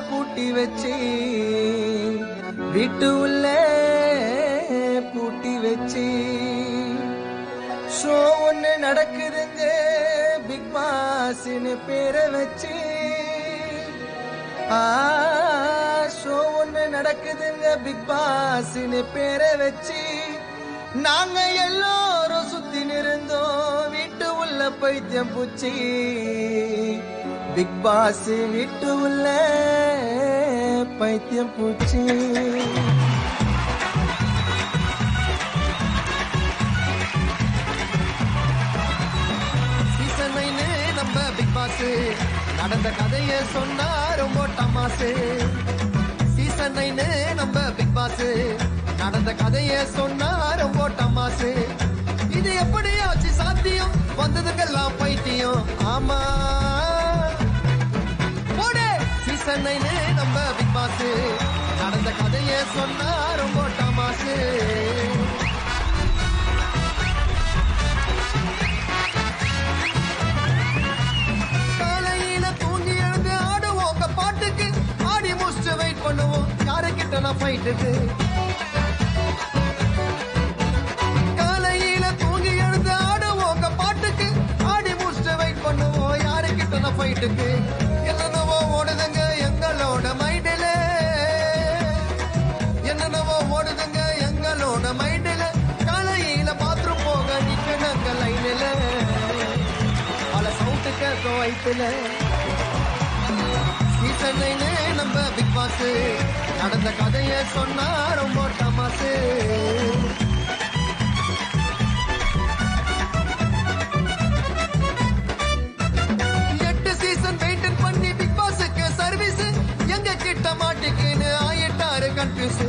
பூட்டி வச்சு வீட்டு உள்ள பூட்டி வச்சு ஷோ ஒண்ணு நடக்குதுங்க பிக் பாஸ்னு பேரை வச்சு ஷோ ஒண்ணு நடக்குதுங்க பிக் பாஸ்னு பேரை வச்சு நாங்க எல்லாரும் சுத்தி நிறந்தோம் வீட்டு உள்ள பைத்தியம் பூச்சி பிக் பாஸ் வீட்டு உள்ள பைத்தியம் பூச்சி சீசன் 9 நம்ம பிக் பாஸ் நடந்த கதைய சொன்னா ரொம்ப தமாசு சீசன் 9 நம்ம பிக் பாஸ் நடந்த கதைய சொன்னா ரொம்ப தமாசு இது எப்படியாச்சு சாத்தியம் வந்ததுக்கெல்லாம் பைத்தியம் ஆமா போடே சீசன் 9 நம்ம பிக் பாஸ் நடந்த கதைய சொன்னா ரொம்ப தமாசு காலையில தூங்கி எழுந்து ஆடுவோங்க பாட்டுக்கு ஆடி முடிச்சு வெயிட் பண்ணுவோம் யாருக்கிட்ட நான் ஃபைட்டுக்கு காலையில தூங்கி எழுந்து ஆடுவோங்க பாட்டுக்கு ஆடி முடிச்சு வெயிட் பண்ணுவோம் யாருக்கிட்ட நான் ஃபைட்டுக்கு என்னென்னவோ ஓடுதுங்க எங்களோட மைண்டில என்னென்னவோ ஓடுதுங்க எங்களோட மைண்டில காலையில பாத்ரூம் போக நிக்கணுங்க லைனில பல சவுட்டு கேட்கும் வயிற்றுல சீசன் 9 நம்ம பிக் பாஸ் நடந்த கதைய சொன்னா ரொம்ப தமாசு சீசன் மெயின்டைன் பண்ணி பிக் பாஸ்க்கு சர்வீஸ் எங்க கிட்ட மாட்டிக்கின்னு ஆயிட்டாரு கன்ஃபியூஸ்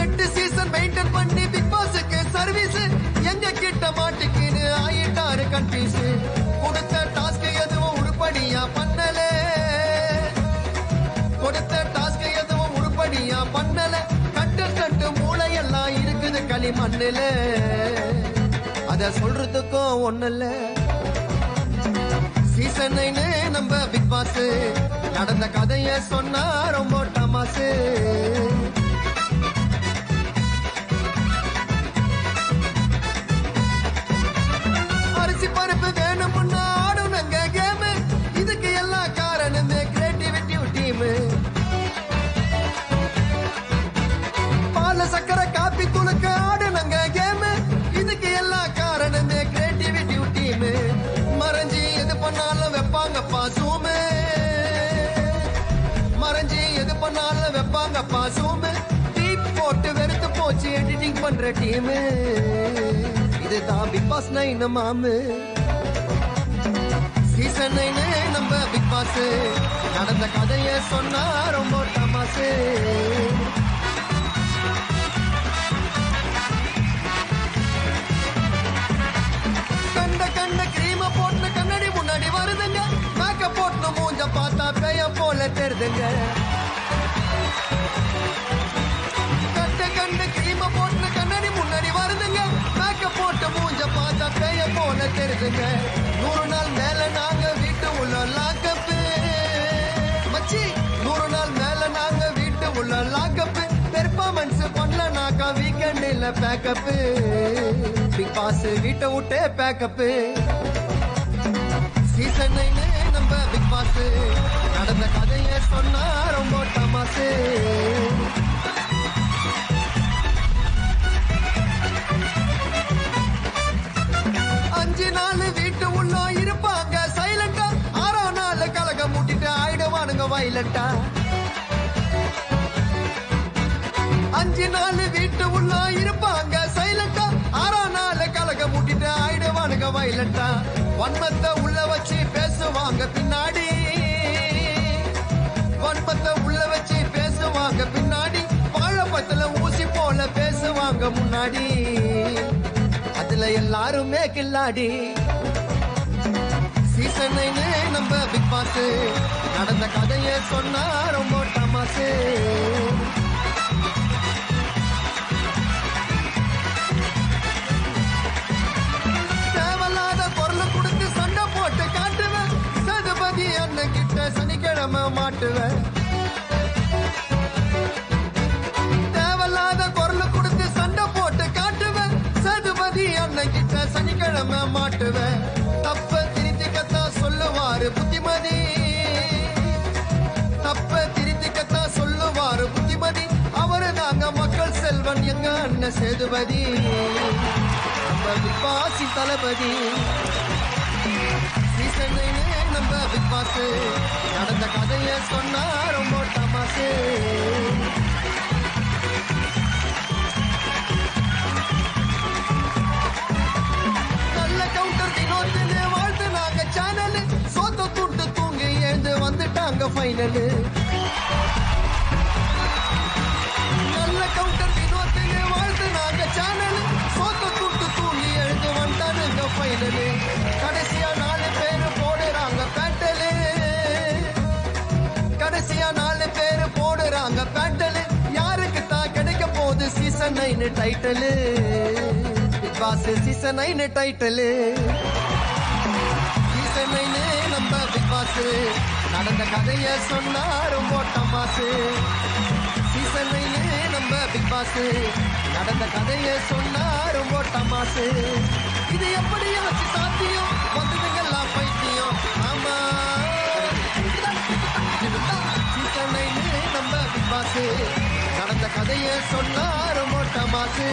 8 சீசன் மெயின்டைன் பண்ணி பிக் பாஸ்க்கு சர்வீஸ் எங்க கிட்ட மாட்டிக்கின்னு ஆயிட்டாரு கன்ஃபியூஸ் கொடுத்த டாஸ்க் எதுவும் உருப்படியா பண்ணல கொடுத்த டாஸ்க் எதுவும் உருப்படியா பண்ணல கட்டு மூளையெல்லாம் இருக்குது களிமண்ணுல அத சொல்றதுக்கும் ஒண்ணுல்ல சீசன் 9 நம்ம பிக் பாஸ் நடந்த கதைய சொன்னா ரொம்ப தமாசு அரிசி பருப்பு வேணும்னா ஆடுனங்க கேம் இதுக்கு எல்லாம் காரணமே கிரியேட்டிவிட்டி டீம் பால் சக்கரை காப்பி துளுக்க ஆடுனங்க கேம் இதுக்கு எல்லாம் காரணமே கிரியேட்டிவிட்டி டீம் மறைஞ்சி எது பண்ணாலும் வைப்பாங்கப்பா சூமு மறைஞ்சி எது பண்ணாலும் வைப்பாங்கப்பா சூமு டீப் போட்டு வெறுத்து போச்சு எடிட்டிங் பண்ற டீம் இதுதான் பிக் பாஸ் 9 மாமு சீசன் 9 நம்ம பிக் பாஸ் நடந்த கதைய சொன்னா ரொம்ப தமாசு கண்ட கிரீம போட்டு கண்ணாடி முன்னாடி வருதுங்க மேக்கப் போட்டு மூஞ்ச பார்த்தா பேய போல தெரிதுங்க கண்ட கிரீம போட்டு கண்ணாடி முன்னாடி வருதுங்க மேக்கப் போட்டு மூஞ்ச பார்த்தா பேய போல தெரிதுங்க 100 நாள் மேல நாங்க வீட்டு உள்ள லாக்கப்பு மச்சி 100 நாள் மேல நாங்க வீட்டு உள்ள லாக்கப்பு பெர்ஃபார்மன்ஸ் பண்ணலனாக்கா வீக்கெண்ட் இல்ல பேக்கப் பிக் பாஸ் வீட்டை விட்டே பேக்கப் சீசன் 9 நம்ம பிக் பாஸ் நடந்த கதைய சொன்னா ரொம்ப தமாசு 5 நாள் வீட்டு உள்ள இருப்பாங்க சைலண்டா 6ஆம் நாள் கலக மூட்டிட்டு ஆயிடுவானுங்க வயலண்டா 5 நாள் வீட்டு உள்ள இருப்பாங்க சைலண்டா 6ஆம் நாள் கலக மூட்டிட்டு ஆயிடுவானுங்க வயலண்டா வன்மத்தை உள்ள வச்சு பேசுவாங்க பின்னாடி வன்மத்தை உள்ள வச்சு பேசுவாங்க பின்னாடி வாழைப்பத்துல ஊசி போல பேசுவாங்க முன்னாடி அதுல எல்லாருமே கில்லாடி சீசன் 9 நம்ம பிக் பாஸ் நடந்த கதைய சொன்னா ரொம்ப தமாசு தேவையில்லாத பொருள் கொடுத்து சண்டை போட்டு காட்டுவேன் சதுபதி சனிக்கிழமை மாட்டுவேன். தேவையில்லாத குரல் கொடுத்து சண்டை போட்டு காட்டுவேன். சதுபதி அண்ணன் கிட்ட சனிக்கிழமை மாட்டுவேன். தப்ப திருத்திக்கத்தான் சொல்லுவாரு புத்திமதி. தப்ப திருத்திக்கத்தான் சொல்லுவாரு புத்திமதி. அவரு தாங்க மக்கள் செல்வன் எங்க அண்ணன் சேதுபதி. நம்ம பிக்பாசி தளபதி. நம்ம பிக்பாஸ் நடந்த கதைய சொன்னா ரொம்ப தமாசு. நல்ல கவுண்டர் வினோத்திலே வாழ்த்து நாங்க சேனல். சோத்த துட்டு தூங்கி எழுந்து வந்துட்டாங்க ஃபைனல். நல்ல கவுண்டர் வினோத்திலே வாழ்த்து நாங்க சேனல். சோத்த துட்டு தூங்கி எழுந்து வந்துட்டானுங்க ஃபைனல். கடைசியா 4 பேர் போடுறாங்க பேட்டலு. கடைசியா 4 பேர் போடுறாங்க பேட்டலு. யாருக்கு தான் கிடைக்க போகுது season 9 title. Bigg Boss season 9 title. Season 9 நம்ம பிக் பாஸ் நடந்த கதைய சொன்னா ரொம்ப தமாசு. சீசன் 9 நம்ம பிக் பாஸ் நடந்த கதைய சொன்னா ரொம்ப தமாசு. இது எப்படியாச்சு சாத்தியம் வந்ததுங்கெல்லாம் பைத்தியம். ஆமா சீசன் 9 நம்ம பிக் பாஸ் நடந்த கதைய சொன்னா ரொம்ப தமாசு.